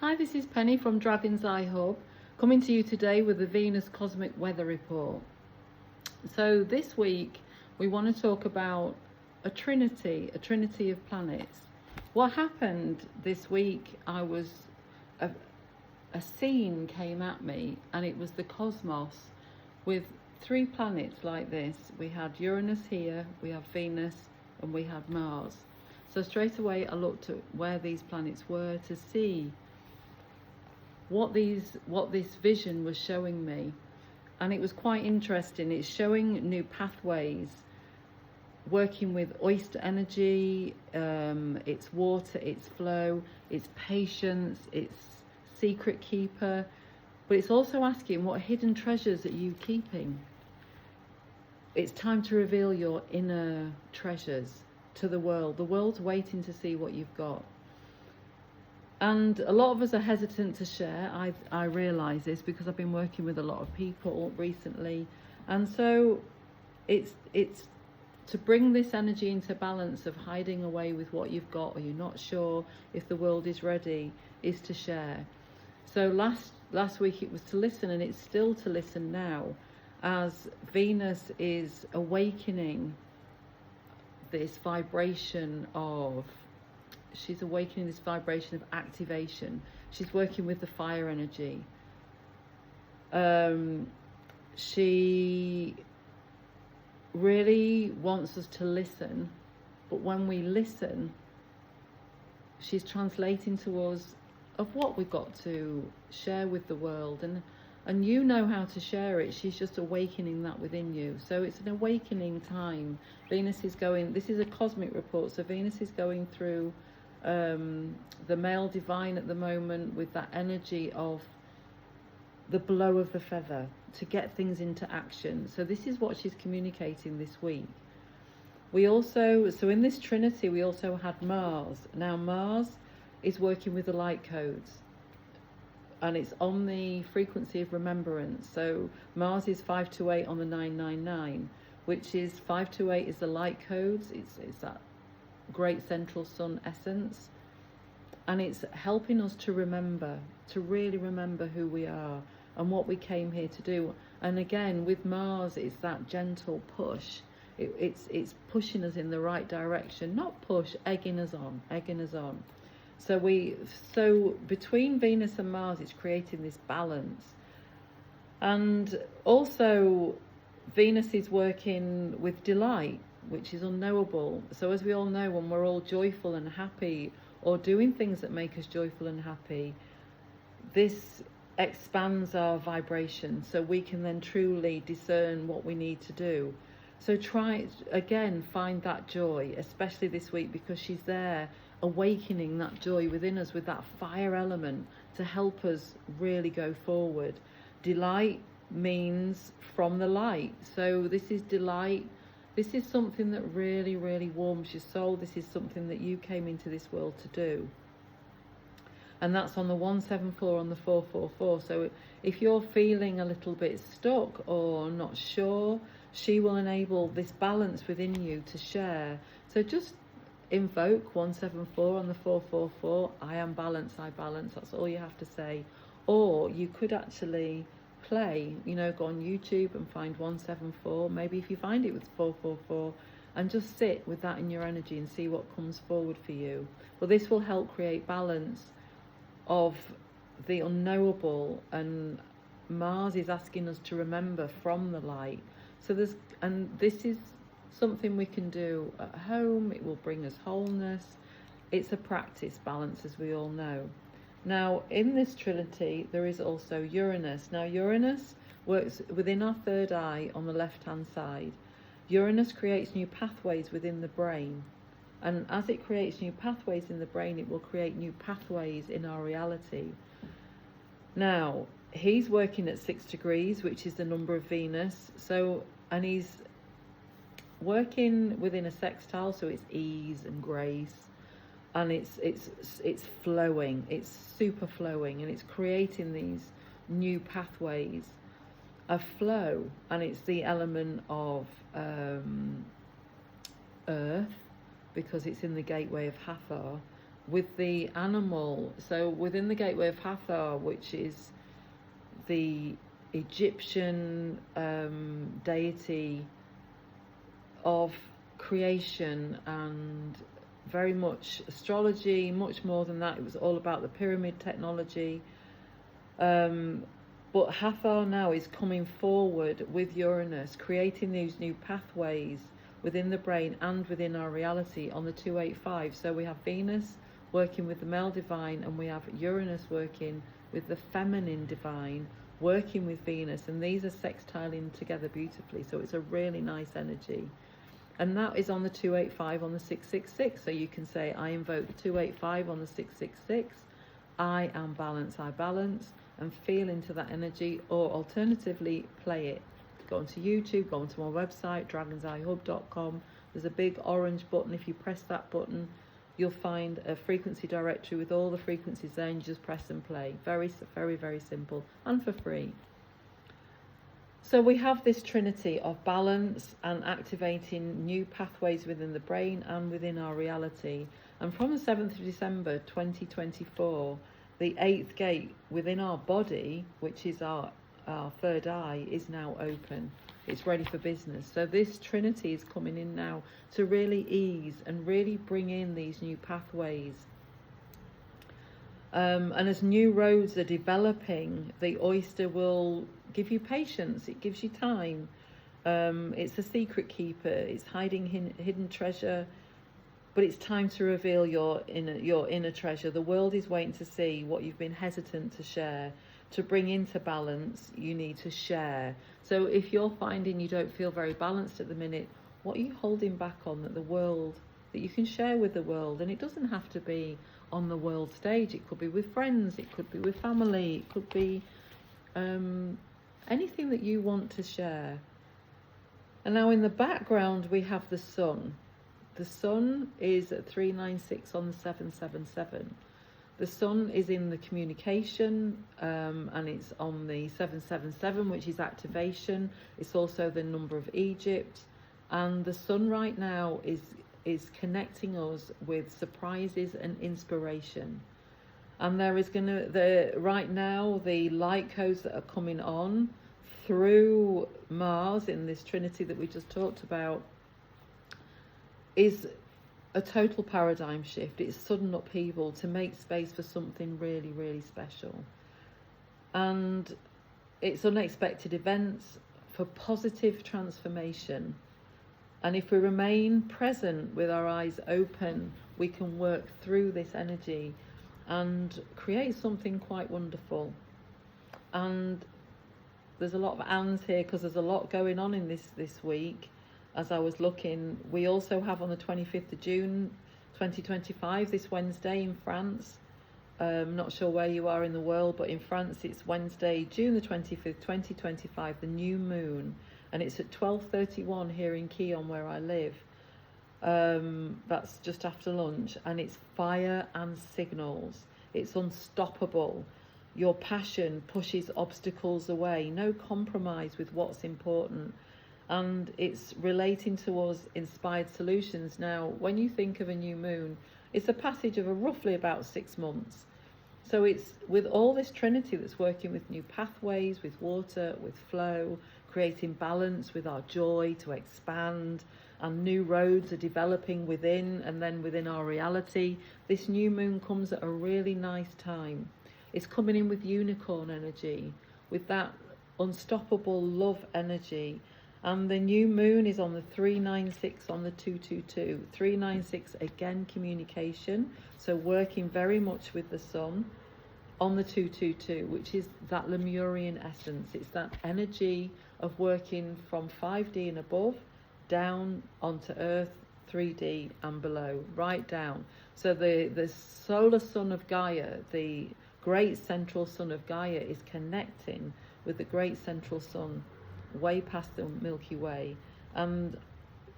Hi, this is Penny from Dragon's Eye Hub, coming to you today with the Venus Cosmic Weather Report. So this week we want to talk about a trinity of planets. What happened this week, a scene came at me, and it was the cosmos with three planets like this. We had Uranus here, we have Venus, and we had Mars. So straight away I looked at where these planets were to see what this vision was showing me, and it was quite interesting. It's showing new pathways, working with oyster energy, it's water, it's flow, it's patience, it's secret keeper, but it's also asking, what hidden treasures are you keeping? It's time to reveal your inner treasures to the world. The world's waiting to see what you've got. And a lot of us are hesitant to share. I realise this because I've been working with a lot of people recently, and so it's to bring this energy into balance of hiding away with what you've got, or you're not sure if the world is ready, is to share. So last week it was to listen, and it's still to listen now, as Venus is awakening this vibration of. She's awakening this vibration of activation. She's working with the fire energy. She really wants us to listen, but when we listen, she's translating to us of what we've got to share with the world, and you know how to share it. She's just awakening that within you. So it's an awakening time. Venus is going, this is a cosmic report, so Venus is going through the male divine at the moment, with that energy of the blow of the feather to get things into action. So this is what she's communicating this week. We also, so in this trinity, we also had Mars. Now Mars is working with the light codes, and it's on the frequency of remembrance. So Mars is 528 on the 999, which is 528 is the light codes. It's that great central sun essence, and it's helping us to remember, to really remember who we are and what we came here to do. And again, with Mars, it's that gentle push. It's pushing us in the right direction, not push, egging us on. So between Venus and Mars, it's creating this balance. And also Venus is working with delight, which is unknowable. So as we all know, when we're all joyful and happy, or doing things that make us joyful and happy, this expands our vibration, so we can then truly discern what we need to do. So try again, find that joy, especially this week, because she's there awakening that joy within us with that fire element to help us really go forward. Delight means from the light, so this is delight. This is something that really, really warms your soul. This is something that you came into this world to do. And that's on the 174, on the 444. So if you're feeling a little bit stuck or not sure, she will enable this balance within you to share. So just invoke 174 on the 444. I am balance, I balance. That's all you have to say. Or you could actually play, go on YouTube and find 174. Maybe if you find it with 444, and just sit with that in your energy and see what comes forward for you. Well, this will help create balance of the unknowable, and Mars is asking us to remember from the light. So this is something we can do at home. It will bring us wholeness. It's a practice, balance, as we all know. Now, in this trinity, there is also Uranus. Now, Uranus works within our third eye on the left-hand side. Uranus creates new pathways within the brain. And as it creates new pathways in the brain, it will create new pathways in our reality. Now, he's working at 6 degrees, which is the number of Venus. So, and he's working within a sextile, so it's ease and grace. And it's flowing, it's super flowing, and it's creating these new pathways of flow. And it's the element of earth, because it's in the gateway of Hathor, with the animal, so within the gateway of Hathor, which is the Egyptian deity of creation and very much astrology, much more than that. It was all about the pyramid technology. But Hathor now is coming forward with Uranus, creating these new pathways within the brain and within our reality on the 285. So we have Venus working with the male divine, and we have Uranus working with the feminine divine, working with Venus, and these are sextiling together beautifully. So it's a really nice energy. And that is on the 285 on the 666. So you can say, I invoke the 285 on the 666. I am balance, I balance, and feel into that energy. Or alternatively, play it. Go onto YouTube, go onto my website, dragon'seyehub.com. There's a big orange button. If you press that button, you'll find a frequency directory with all the frequencies there, and you just press and play. Very, very, very simple and for free. So we have this trinity of balance and activating new pathways within the brain and within our reality. And from the 7th of December 2024, the 8th gate within our body, which is our third eye, is now open. It's ready for business. So this trinity is coming in now to really ease and really bring in these new pathways. And as new roads are developing, the oyster will give you patience. It gives you time. It's a secret keeper. It's hiding hidden treasure. But it's time to reveal your inner treasure. The world is waiting to see what you've been hesitant to share. To bring into balance, you need to share. So if you're finding you don't feel very balanced at the minute, what are you holding back on that you can share with the world? And it doesn't have to be on the world stage. It could be with friends, it could be with family, it could be anything that you want to share. And now in the background we have the sun. The sun is at 396 on the 777. The sun is in the communication, and it's on the 777, which is activation. It's also the number of Egypt. And the sun right now is connecting us with surprises and inspiration. And there is right now, the light codes that are coming on through Mars in this trinity that we just talked about is a total paradigm shift. It's sudden upheaval to make space for something really, really special. And it's unexpected events for positive transformation. And if we remain present with our eyes open, we can work through this energy and create something quite wonderful. And there's a lot of ands here because there's a lot going on in this week. As I was looking, we also have on the 25th of June 2025, this Wednesday in France. Not sure where you are in the world, but in France it's Wednesday, June the 25th, 2025, the new moon. And it's at 12:31 here in Keon, where I live. That's just after lunch. And it's fire and signals. It's unstoppable. Your passion pushes obstacles away. No compromise with what's important. And it's relating to us inspired solutions. Now, when you think of a new moon, it's a passage of roughly about 6 months. So it's with all this trinity that's working with new pathways, with water, with flow, creating balance with our joy to expand, and new roads are developing within and then within our reality. This new moon comes at a really nice time. It's coming in with unicorn energy, with that unstoppable love energy. And the new moon is on the 396 on the 222. 396, again, communication. So working very much with the sun on the 222, which is that Lemurian essence. It's that energy of working from 5D and above, down onto Earth, 3D and below, right down. So the solar sun of Gaia, the great central sun of Gaia, is connecting with the great central sun way past the Milky Way. And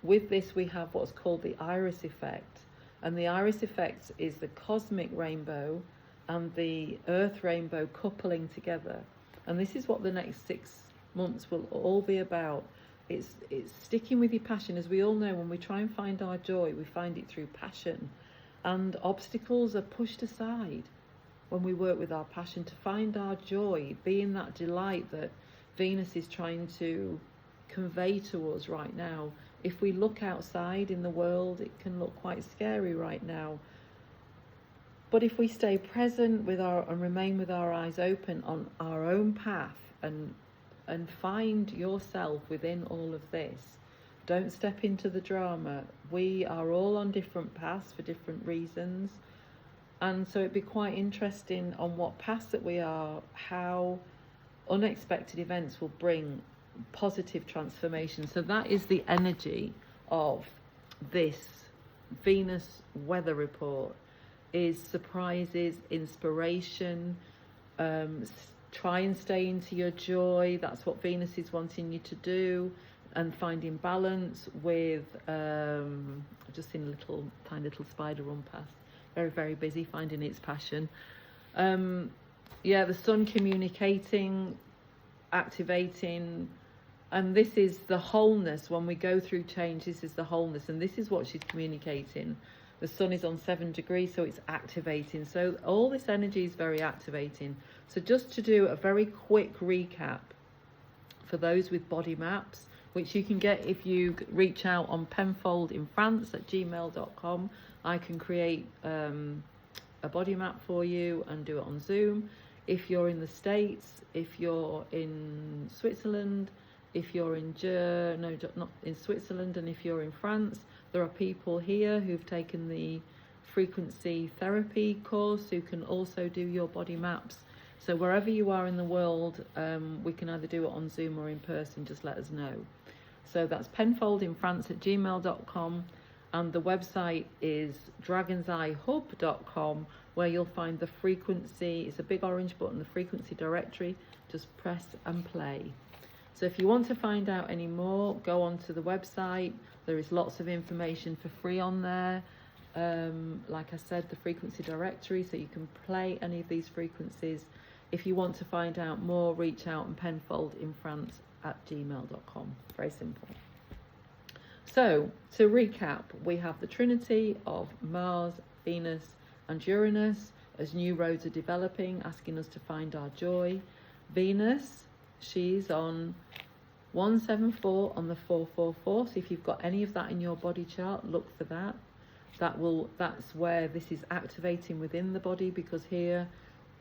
with this we have what's called the iris effect, and the iris effect is the cosmic rainbow and the earth rainbow coupling together. And this is what the next 6 months will all be about. It's sticking with your passion. As we all know, when we try and find our joy, we find it through passion. and obstacles are pushed aside when we work with our passion to find our joy, being that delight that Venus is trying to convey to us right now. If we look outside in the world, it can look quite scary right now. But if we stay present and remain with our eyes open on our own path and find yourself within all of this, don't step into the drama. We are all on different paths for different reasons. And so it'd be quite interesting on what path that we are, how unexpected events will bring positive transformation. So that is the energy of this Venus weather report, is surprises, inspiration, try and stay into your joy. That's what Venus is wanting you to do, and finding balance with, I've just seen a tiny little spider run past, very, very busy finding its passion. The sun communicating, activating, and this is the wholeness. When we go through change, this is the wholeness, and this is what she's communicating. The sun is on 7 degrees, so it's activating. So all this energy is very activating. So just to do a very quick recap for those with body maps, which you can get if you reach out on penfoldinfrance@gmail.com. I can create a body map for you and do it on Zoom. If you're in the States, if you're in Switzerland, if you're in not in Switzerland, and if you're in France, there are people here who've taken the frequency therapy course who can also do your body maps. So wherever you are in the world, we can either do it on Zoom or in person. Just let us know. So that's penfoldinfrance@gmail.com, and the website is dragon'seyehub.com, where you'll find the frequency. It's a big orange button, the frequency directory. Just press and play. So if you want to find out any more, go onto the website. There is lots of information for free on there. Like I said, the frequency directory, so you can play any of these frequencies. If you want to find out more, reach out on penfoldinfrance@gmail.com. Very simple. So to recap, we have the trinity of Mars, Venus and Uranus as new roads are developing, asking us to find our joy. Venus, she's on 174 on the 444. So if you've got any of that in your body chart, look for that. That's where this is activating within the body, because here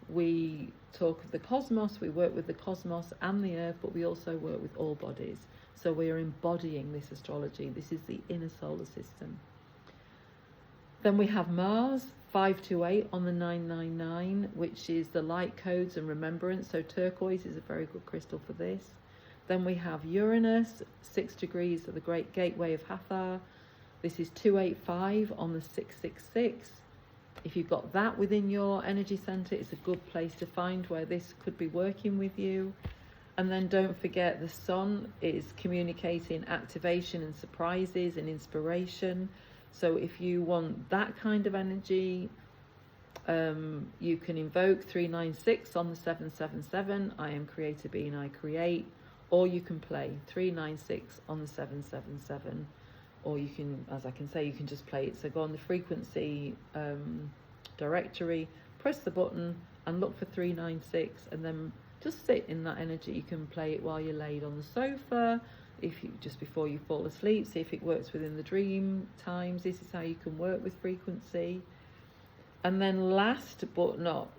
we talk of the cosmos, we work with the cosmos and the earth, but we also work with all bodies. So we are embodying this astrology. This is the inner solar system. Then we have Mars, 528 on the 999, which is the light codes and remembrance. So turquoise is a very good crystal for this. Then we have Uranus, 6 degrees of the Great Gateway of Hathor. This is 285 on the 666. If you've got that within your energy center, it's a good place to find where this could be working with you. And then don't forget, the sun is communicating activation and surprises and inspiration. So if you want that kind of energy, you can invoke 396 on the 777. I am creator being I create. Or you can play 396 on the 777. Or you can, as I can say, you can just play it. So go on the frequency directory, press the button and look for 396, and then just sit in that energy. You can play it while you're laid on the sofa, just before you fall asleep. See if it works within the dream times. This is how you can work with frequency. And then last but not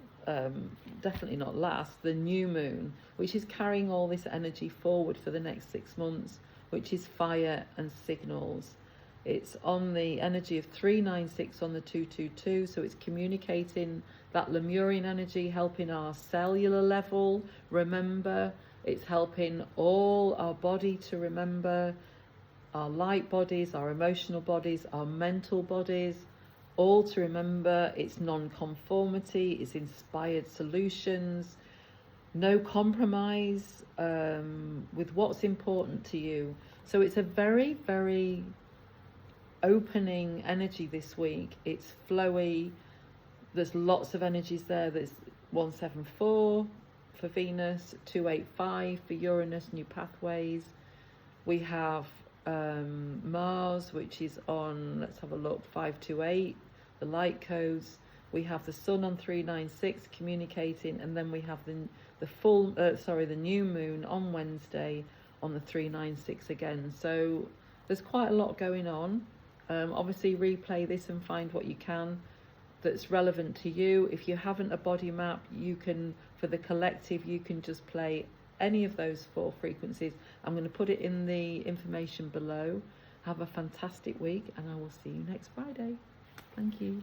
definitely not last, the new moon, which is carrying all this energy forward for the next 6 months, which is fire and signals. It's on the energy of 396 on the 222, so it's communicating that Lemurian energy, helping our cellular level remember. It's helping all our body to remember, our light bodies, our emotional bodies, our mental bodies, all to remember. It's non-conformity, it's inspired solutions, no compromise with what's important to you. So it's a very, very opening energy this week. It's flowy. There's lots of energies there. There's 174 for Venus, 285 for Uranus, new pathways. We have Mars, which is on, let's have a look, 528 the light codes. We have the sun on 396 communicating, and then we have the new moon on Wednesday on the 396 again. So there's quite a lot going on. Obviously replay this and find what you can that's relevant to you. If you haven't a body map, you can, for the collective, you can just play any of those 4 frequencies. I'm going to put it in the information below. Have a fantastic week, and I will see you next Friday. Thank you.